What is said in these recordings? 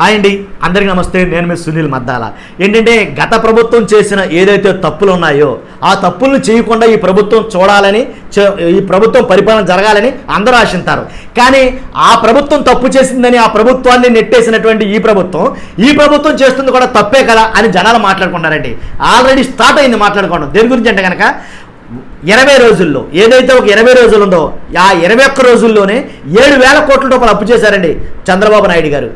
Hi అండి, అందరికీ నమస్తే. నేను మీ సునీల్ మద్దాల. ఏంటంటే గత ప్రభుత్వం చేసిన ఏదైతే తప్పులు ఉన్నాయో ఆ తప్పులను చేయకుండా ఈ ప్రభుత్వం చూడాలని, ఈ ప్రభుత్వం పరిపాలన జరగాలని అందరూ ఆశిస్తారు. కానీ ఆ ప్రభుత్వం తప్పు చేసిందని ఆ ప్రభుత్వాన్ని నెట్టేసినటువంటి ఈ ప్రభుత్వం చేస్తుంది కూడా తప్పే కదా అని జనాలు మాట్లాడుకుంటారండి. ఆల్రెడీ స్టార్ట్ అయింది మాట్లాడుకోవడం. దేని గురించి అంటే కనుక 20 రోజుల్లో ఏదైతే ఒక 20 రోజులు ఉందో ఆ 21 రోజుల్లోనే 7,000 కోట్ల రూపాయలు అప్పు చేశారండి చంద్రబాబు నాయుడు గారు.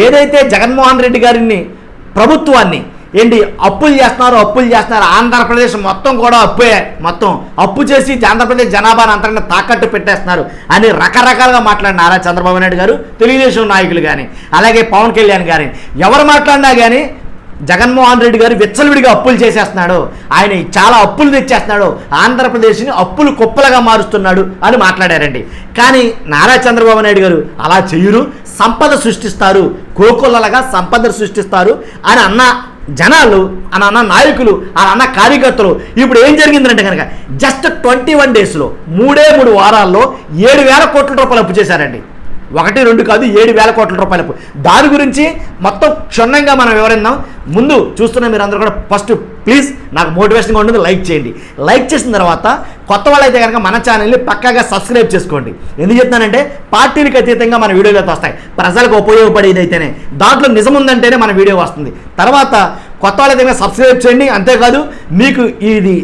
ఏదైతే జగన్మోహన్ రెడ్డి గారిని ప్రభుత్వాన్ని అప్పులు చేస్తున్నారు ఆంధ్రప్రదేశ్ మొత్తం కూడా మొత్తం అప్పు చేసి ఆంధ్రప్రదేశ్ జనాభాను అంతకంటే తాకట్టు పెట్టేస్తున్నారు అని రకరకాలుగా మాట్లాడినారా చంద్రబాబు నాయుడు గారు, తెలుగుదేశం నాయకులు కానీ అలాగే పవన్ కళ్యాణ్ కానీ ఎవరు మాట్లాడినా కానీ జగన్మోహన్ రెడ్డి గారు విచ్చలవిడిగా అప్పులు చేసేస్తున్నాడు, ఆయన చాలా అప్పులు తెచ్చేస్తున్నాడు, ఆంధ్రప్రదేశ్ని అప్పులు కుప్పలుగా మారుస్తున్నాడు అని మాట్లాడారండి. కానీ నారా చంద్రబాబు నాయుడు గారు అలా చెయ్యరు, సంపద సృష్టిస్తారు, కోకొల్లలుగా సంపద సృష్టిస్తారు అని అన్న జనాలు, అని అన్న నాయకులు, అని అన్న కార్యకర్తలు ఇప్పుడు ఏం జరిగిందంటే కనుక జస్ట్ 21 డేస్లో 3 వారాల్లో 7,000 కోట్ల రూపాయలు అప్పు చేశారండి. 1, 2 కాదు, 7,000 కోట్ల రూపాయలకు. దాని గురించి మొత్తం క్షుణ్ణంగా మనం వివరిద్దాం. ముందు చూస్తున్న మీరు అందరూ కూడా ఫస్ట్ ప్లీజ్ నాకు మోటివేషన్గా ఉంటుంది, లైక్ చేయండి. లైక్ చేసిన తర్వాత కొత్త వాళ్ళైతే కనుక మన ఛానల్ని పక్కాగా సబ్స్క్రైబ్ చేసుకోండి. ఎందుకు చెప్తానంటే పార్టీలకు అతీతంగా మన వీడియోలు అయితే వస్తాయి, ప్రజలకు ఉపయోగపడేది అయితేనే, దాంట్లో నిజం ఉందంటేనే మన వీడియో వస్తుంది. తర్వాత కొత్త వాళ్ళైతే కనుక సబ్స్క్రైబ్ చేయండి. అంతేకాదు మీకు ఇది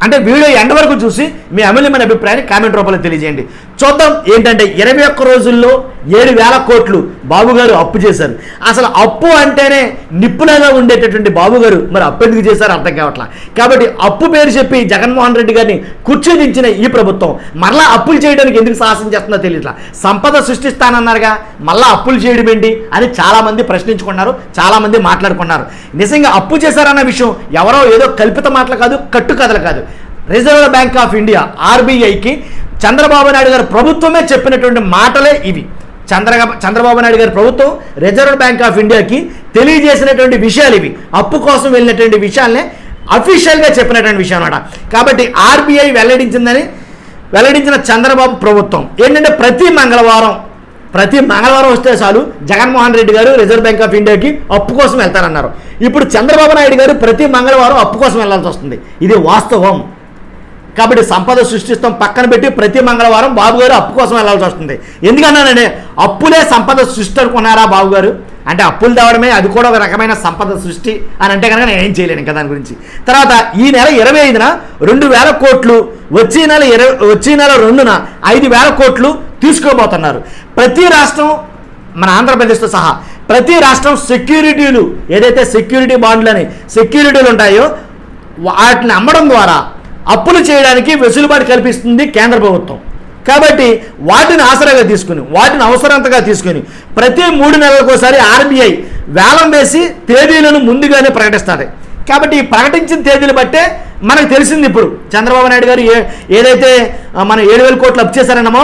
అంటే వీడియో ఎండ్ వరకు చూసి మీ అమూల్యమైన అభిప్రాయాన్ని కామెంట్ రూపంలో తెలియజేయండి. చూద్దాం ఏంటంటే 21 రోజుల్లో 7,000 కోట్లు బాబుగారు అప్పు చేశారు. అసలు అప్పు అంటేనే నిప్పులాగా ఉండేటటువంటి బాబుగారు మరి అప్పు ఎందుకు చేశారు అర్థం కావట్లా. కాబట్టి అప్పు పేరు చెప్పి జగన్మోహన్ రెడ్డి గారిని కూర్చోదించిన ఈ ప్రభుత్వం మరలా అప్పులు చేయడానికి ఎందుకు సాహసం చేస్తుందో తెలియట్లా. సంపద సృష్టిస్తానన్నారుగా, మళ్ళీ అప్పులు చేయడం ఏంటి అని చాలామంది ప్రశ్నించుకున్నారు, చాలామంది మాట్లాడుకున్నారు. నిజంగా అప్పు చేశారన్న విషయం ఎవరో ఏదో కల్పిత మాటలు కాదు, కట్టుకథలు కాదు. రిజర్వ్ బ్యాంక్ ఆఫ్ ఇండియా RBIకి చంద్రబాబు నాయుడు గారి ప్రభుత్వమే చెప్పినటువంటి మాటలే ఇవి. చంద్రబాబు నాయుడు గారి ప్రభుత్వం రిజర్వ్ బ్యాంక్ ఆఫ్ ఇండియాకి తెలియజేసినటువంటి విషయాలు ఇవి. అప్పు కోసం వెళ్ళినటువంటి విషయాలనే అఫీషియల్గా చెప్పినటువంటి విషయం అన్నమాట. కాబట్టి RBI వెల్లడించిన చంద్రబాబు ప్రభుత్వం ఏంటంటే ప్రతి మంగళవారం వస్తే చాలు జగన్మోహన్ రెడ్డి గారు రిజర్వ్ బ్యాంక్ ఆఫ్ ఇండియాకి అప్పు కోసం వెళ్తారన్నారు. ఇప్పుడు చంద్రబాబు నాయుడు గారు ప్రతి మంగళవారం అప్పు కోసం వెళ్లాల్సి వస్తుంది. ఇది వాస్తవం. కాబట్టి సంపద సృష్టిస్తాం పక్కన పెట్టి ప్రతి మంగళవారం బాబు గారు అప్పు కోసం వెళ్లాల్సి వస్తుంది. ఎందుకన్నానండి, అప్పులే సంపద సృష్టి అనుకున్నారా బాబు గారు? అంటే అప్పులు తేవడమే అది కూడా ఒక రకమైన సంపద సృష్టి అని అంటే కనుక నేను ఏం చేయలేను ఇంకా దాని గురించి. తర్వాత ఈ నెల 25న 2,000 కోట్లు, వచ్చే నెల 2న 5,000 కోట్లు తీసుకోబోతున్నారు. ప్రతి రాష్ట్రం, మన ఆంధ్రప్రదేశ్తో సహా ప్రతి రాష్ట్రం సెక్యూరిటీలు, ఏదైతే సెక్యూరిటీ బాండ్లని సెక్యూరిటీలు ఉంటాయో వాటిని అమ్మడం ద్వారా అప్పులు చేయడానికి వెసులుబాటు కల్పిస్తుంది కేంద్ర ప్రభుత్వం. కాబట్టి వాటిని ఆసరాగా తీసుకుని, వాటిని అవసరంతగా తీసుకుని ప్రతి 3 నెలలకోసారి RBI వేలం వేసి తేదీలను ముందుగానే ప్రకటిస్తుంది. కాబట్టి ఈ ప్రకటించిన తేదీలు బట్టే మనకు తెలిసింది. ఇప్పుడు చంద్రబాబు నాయుడు గారు ఏదైతే మనం 7,000 కోట్లు అప్పు చేశారన్నామో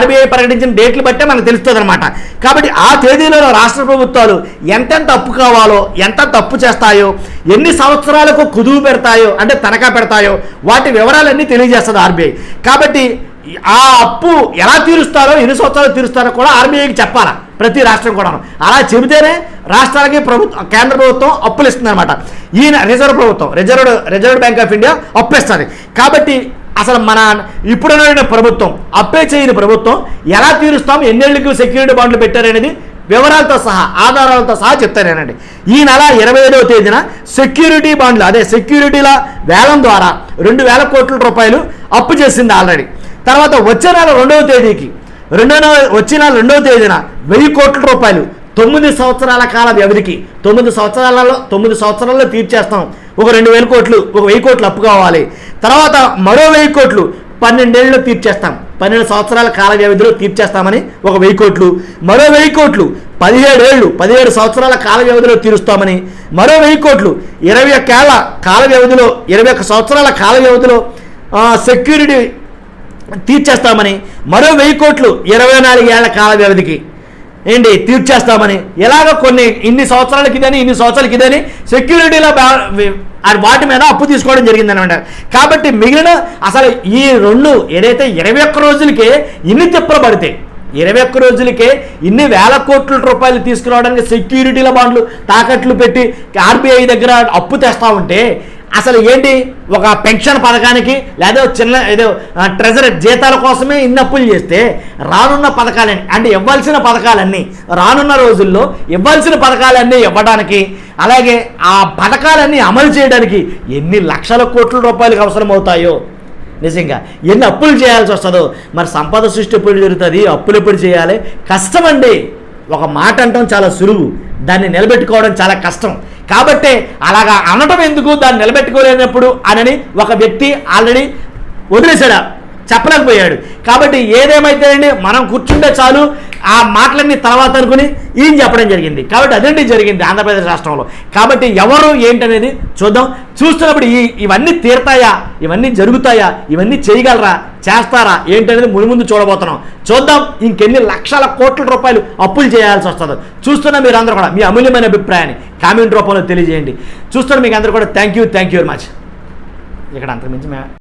RBI ప్రకటించిన డేట్లు బట్టే మనకు తెలుస్తుంది అనమాట. కాబట్టి ఆ తేదీలలో రాష్ట్ర ప్రభుత్వాలు ఎంతెంత అప్పు కావాలో, ఎంతెంత అప్పు చేస్తాయో, ఎన్ని సంవత్సరాలకు కుదువు పెడతాయో అంటే తనఖా పెడతాయో వాటి వివరాలన్నీ తెలియజేస్తుంది RBI. కాబట్టి ఆ అప్పు ఎలా తీరుస్తారో, ఎన్ని సంవత్సరాలు తీరుస్తారో కూడా RBIకి చెప్పాలి ప్రతి రాష్ట్రం కూడా. అలా చెబితేనే రాష్ట్రాలకి కేంద్ర ప్రభుత్వం అప్పులు ఇస్తుంది అనమాట. ఈయన రిజర్వ్ బ్యాంక్ ఆఫ్ ఇండియా అప్పు ఇస్తుంది. కాబట్టి అసలు మన ఇప్పుడున్న ప్రభుత్వం, అప్పే చేయని ప్రభుత్వం ఎలా తీరుస్తాం, ఎన్నేళ్ళకి సెక్యూరిటీ బాండ్లు పెట్టారనేది వివరాలతో సహా, ఆధారాలతో సహా చెప్తానేనండి. ఈ నెల 25వ తేదీన సెక్యూరిటీ బాండ్లు, అదే సెక్యూరిటీల వేలం ద్వారా 2,000 కోట్ల రూపాయలు అప్పు చేసింది ఆల్రెడీ. తర్వాత వచ్చే నెల 2వ తేదీకి, వచ్చే నెల 2వ తేదీన 1,000 కోట్ల రూపాయలు 9 సంవత్సరాల కాల వ్యవధికి, 9 సంవత్సరాల్లో తీర్చేస్తాం. ఒక 2,000 కోట్లు, ఒక 1,000 కోట్లు అప్పు కావాలి. తర్వాత మరో 1,000 కోట్లు 12 ఏళ్ళలో తీర్చేస్తాం. 12 సంవత్సరాల కాల వ్యవధిలో తీర్చేస్తామని ఒక 1,000 కోట్లు, మరో 1,000 కోట్లు 17 సంవత్సరాల కాల వ్యవధిలో తీరుస్తామని, మరో 1,000 కోట్లు 21 సంవత్సరాల కాల వ్యవధిలో సెక్యూరిటీ తీర్చేస్తామని, మరో 1,000 కోట్లు 24 ఏళ్ల కాల వ్యవధికి తీర్చేస్తామని, ఎలాగ కొన్ని ఇన్ని సంవత్సరాలకి ఇదని సెక్యూరిటీలో వాటి మీద అప్పు తీసుకోవడం జరిగిందనమాట. కాబట్టి మిగిలిన అసలు ఈ 2 ఏదైతే 21 రోజులకే ఇన్ని తిప్పలు పడితే 21 రోజులకే ఇన్ని వేల కోట్ల రూపాయలు తీసుకురావడానికి సెక్యూరిటీల బాండ్లు తాకట్లు పెట్టి ఆర్బీఐ దగ్గర అప్పు తెస్తా ఉంటే అసలు ఏంటి, ఒక పెన్షన్ పథకానికి లేదా చిన్న ఏదో ట్రెజరీ జీతాల కోసమే ఇన్ని అప్పులు చేస్తే రానున్న పథకాలన్నీ అంటే ఇవ్వాల్సిన పథకాలన్నీ రానున్న రోజుల్లో ఇవ్వాల్సిన పథకాలన్నీ ఇవ్వడానికి, అలాగే ఆ పథకాలన్నీ అమలు చేయడానికి ఎన్ని లక్షల కోట్ల రూపాయలకు అవసరమవుతాయో, నిజంగా ఎన్ని అప్పులు చేయాల్సి వస్తుందో. మరి సంపద సృష్టి ఎప్పుడు జరుగుతుంది, అప్పులు ఎప్పుడు చేయాలి? కష్టమండి. ఒక మాట అంటాం చాలా సులువు, దాన్ని నిలబెట్టుకోవడం చాలా కష్టం. కాబట్టి అలాగా అనటం ఎందుకు, దాన్ని నిలబెట్టుకోలేనప్పుడు అని ఒక వ్యక్తి ఆల్రెడీ వదిలేశాడు, చెప్పలేకపోయాడు. కాబట్టి ఏదేమైతే అండి, మనం కూర్చుంటే చాలు ఆ మాటలన్నీ తర్వాత అనుకుని ఈయన చెప్పడం జరిగింది. కాబట్టి అదేంటి జరిగింది ఆంధ్రప్రదేశ్ రాష్ట్రంలో. కాబట్టి ఎవరు ఏంటనేది చూద్దాం. చూస్తున్నప్పుడు ఇవన్నీ తీరతాయా, ఇవన్నీ జరుగుతాయా, ఇవన్నీ చేయగలరా, చేస్తారా ఏంటనేది ముందు చూడబోతున్నాం. చూద్దాం ఇంకెన్ని లక్షల కోట్ల రూపాయలు అప్పులు చేయాల్సి వస్తుందో. చూస్తున్న మీరు అందరూ కూడా మీ అమూల్యమైన అభిప్రాయాన్ని కామెంట్ రూపంలో తెలియజేయండి. చూస్తున్న మీకు అందరూ కూడా థ్యాంక్ యూ వెరీ మచ్. ఇక్కడ అంతకుమించి